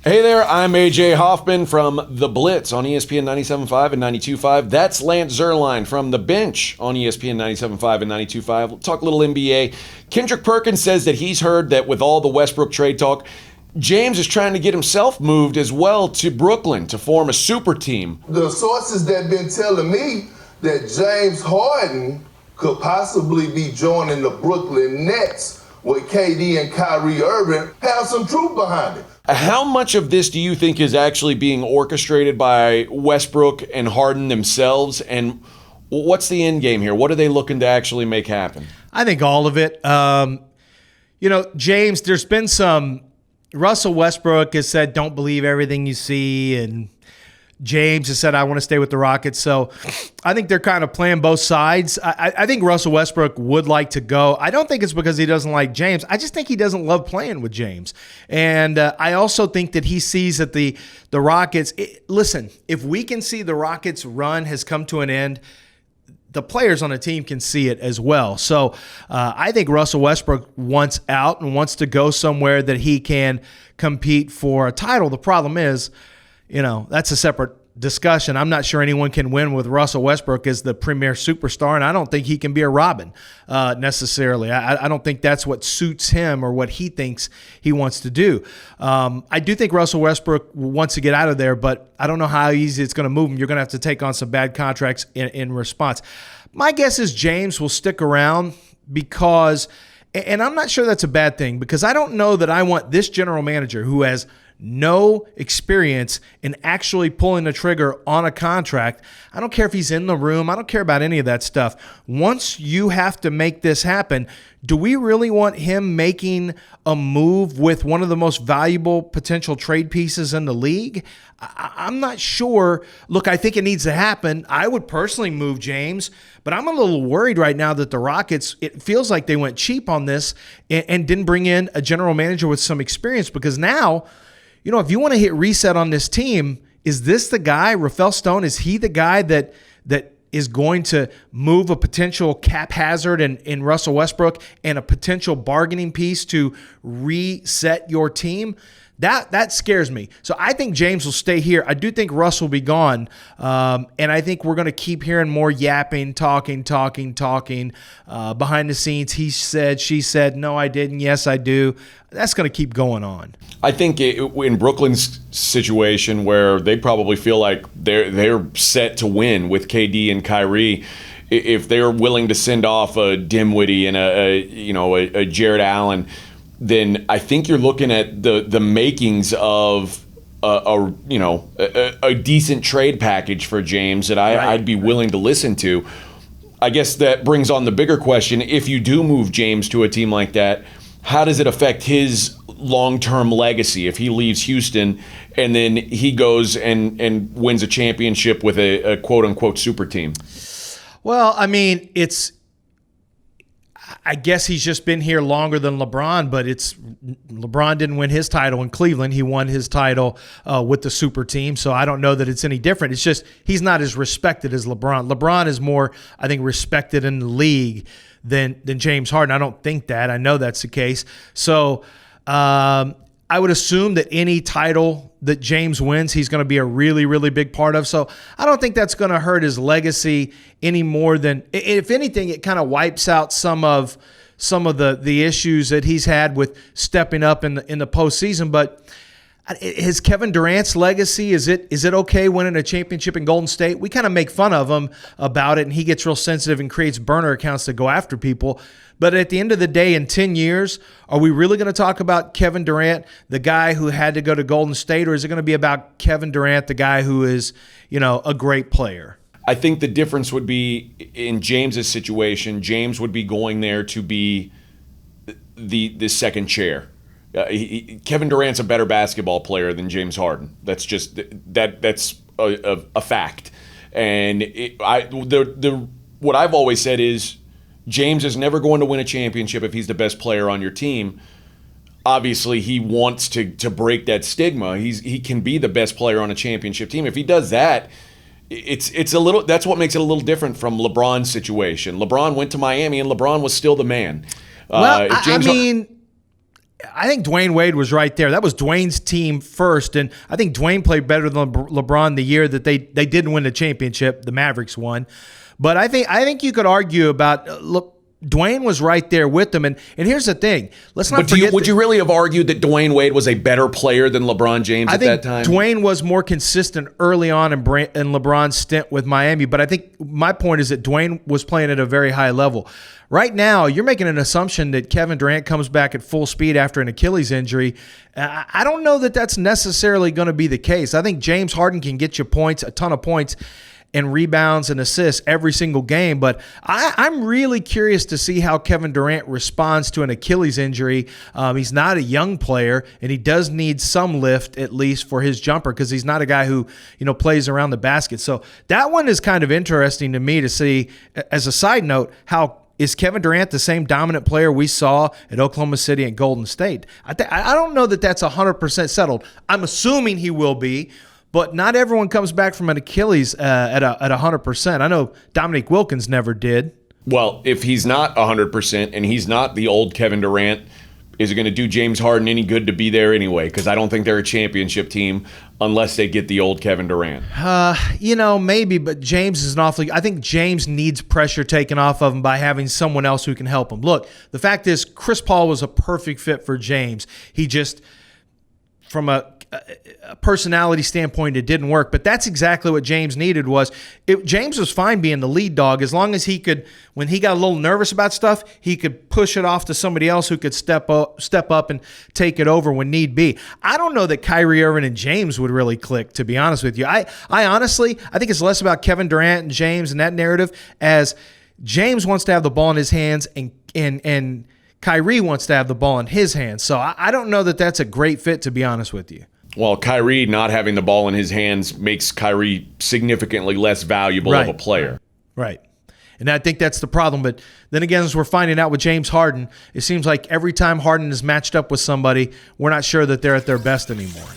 Hey there, I'm AJ Hoffman from The Blitz on ESPN 97.5 and 92.5. That's Lance Zierlein from The Bench on ESPN 97.5 and 92.5. We'll talk a little NBA. Kendrick Perkin says that he's heard that with all the Westbrook trade talk, James is trying to get himself moved as well to Brooklyn to form a super team. The sources that been telling me that James Harden could possibly be joining the Brooklyn Nets with KD and Kyrie Irving have some truth behind it. How much of this do you think is actually being orchestrated by Westbrook and Harden themselves? And what's the end game here? What are they looking to actually make happen? I think all of it. James, there's been some – Russell Westbrook has said, don't believe everything you see, and James has said, I want to stay with the Rockets. So I think they're kind of playing both sides. I think Russell Westbrook would like to go. I don't think it's because he doesn't like James. I just think he doesn't love playing with James. And I also think that he sees that the Rockets listen, if we can see the Rockets' run has come to an end, the players on the team can see it as well. So I think Russell Westbrook wants out and wants to go somewhere that he can compete for a title. The problem is, that's a separate discussion. I'm not sure anyone can win with Russell Westbrook as the premier superstar, and I don't think he can be a Robin necessarily. I don't think that's what suits him or what he thinks he wants to do. I do think Russell Westbrook wants to get out of there, but I don't know how easy it's going to move him. You're going to have to take on some bad contracts in response. My guess is James will stick around because, and I'm not sure that's a bad thing, because I don't know that I want this general manager who has no experience in actually pulling the trigger on a contract. I don't care if he's in the room. I don't care about any of that stuff. Once you have to make this happen, do we really want him making a move with one of the most valuable potential trade pieces in the league? I'm not sure. Look, I think it needs to happen. I would personally move James, but I'm a little worried right now that the Rockets, it feels like they went cheap on this and didn't bring in a general manager with some experience, because now, if you want to hit reset on this team, is this the guy, Rafael Stone, is he the guy that is going to move a potential cap hazard in Russell Westbrook and a potential bargaining piece to reset your team? That scares me. So I think James will stay here. I do think Russ will be gone. And I think we're going to keep hearing more yapping, talking behind the scenes. He said, she said, no, I didn't. Yes, I do. That's going to keep going on. I think in Brooklyn's situation, where they probably feel like they're set to win with KD and Kyrie, if they're willing to send off a Dinwiddie and a Jared Allen, then I think you're looking at the makings of a decent trade package for James that I'd be willing to listen to. I guess that brings on the bigger question: if you do move James to a team like that, how does it affect his long-term legacy if he leaves Houston and then he goes and wins a championship with a quote-unquote super team? Well, I mean, I guess he's just been here longer than LeBron, but LeBron didn't win his title in Cleveland. He won his title with the super team, so I don't know that it's any different. It's just he's not as respected as LeBron. LeBron is more, I think, respected in the league than James Harden. I don't think that. I know that's the case. So I would assume that any title that James wins, he's going to be a really, really big part of. So I don't think that's going to hurt his legacy any more than, if anything, it kind of wipes out some of the issues that he's had with stepping up in the postseason. But is Kevin Durant's legacy, is it okay winning a championship in Golden State? We kind of make fun of him about it, and he gets real sensitive and creates burner accounts to go after people. But at the end of the day, in 10 years, are we really going to talk about Kevin Durant, the guy who had to go to Golden State, or is it going to be about Kevin Durant, the guy who is, a great player? I think the difference would be in James's situation. James would be going there to be the second chair. Kevin Durant's a better basketball player than James Harden. That's just that's a fact. And what I've always said is James is never going to win a championship if he's the best player on your team. Obviously, he wants to break that stigma. He can be the best player on a championship team. If he does that, it's a little. That's what makes it a little different from LeBron's situation. LeBron went to Miami, and LeBron was still the man. Well, I think Dwayne Wade was right there. That was Dwayne's team first, and I think Dwayne played better than LeBron the year that they didn't win the championship. The Mavericks won, but I think you could argue about look. Dwayne was right there with them, and here's the thing. Let's not forget. Would you really have argued that Dwayne Wade was a better player than LeBron James at that time? Dwayne was more consistent early on in LeBron's stint with Miami, but I think my point is that Dwayne was playing at a very high level. Right now, you're making an assumption that Kevin Durant comes back at full speed after an Achilles injury. I don't know that that's necessarily going to be the case. I think James Harden can get you points, a ton of points, and rebounds and assists every single game. But I'm really curious to see how Kevin Durant responds to an Achilles injury. He's not a young player, and he does need some lift at least for his jumper because he's not a guy who plays around the basket. So that one is kind of interesting to me to see. As a side note, how is Kevin Durant the same dominant player we saw at Oklahoma City and Golden State? I don't know that that's 100% settled. I'm assuming he will be. But not everyone comes back from an Achilles at 100%. I know Dominique Wilkins never did. Well, if he's not 100% and he's not the old Kevin Durant, is it going to do James Harden any good to be there anyway? Because I don't think they're a championship team unless they get the old Kevin Durant. Maybe, but James is I think James needs pressure taken off of him by having someone else who can help him. Look, the fact is Chris Paul was a perfect fit for James. He just, from a personality standpoint, it didn't work, but that's exactly what James needed. James was fine being the lead dog as long as he could, when he got a little nervous about stuff, he could push it off to somebody else who could step up and take it over when need be. I don't know that Kyrie Irving and James would really click, to be honest with you. I honestly think it's less about Kevin Durant and James and that narrative, as James wants to have the ball in his hands and Kyrie wants to have the ball in his hands. So I don't know that that's a great fit, to be honest with you. Well, Kyrie not having the ball in his hands makes Kyrie significantly less valuable of a player. Right. And I think that's the problem. But then again, as we're finding out with James Harden, it seems like every time Harden is matched up with somebody, we're not sure that they're at their best anymore.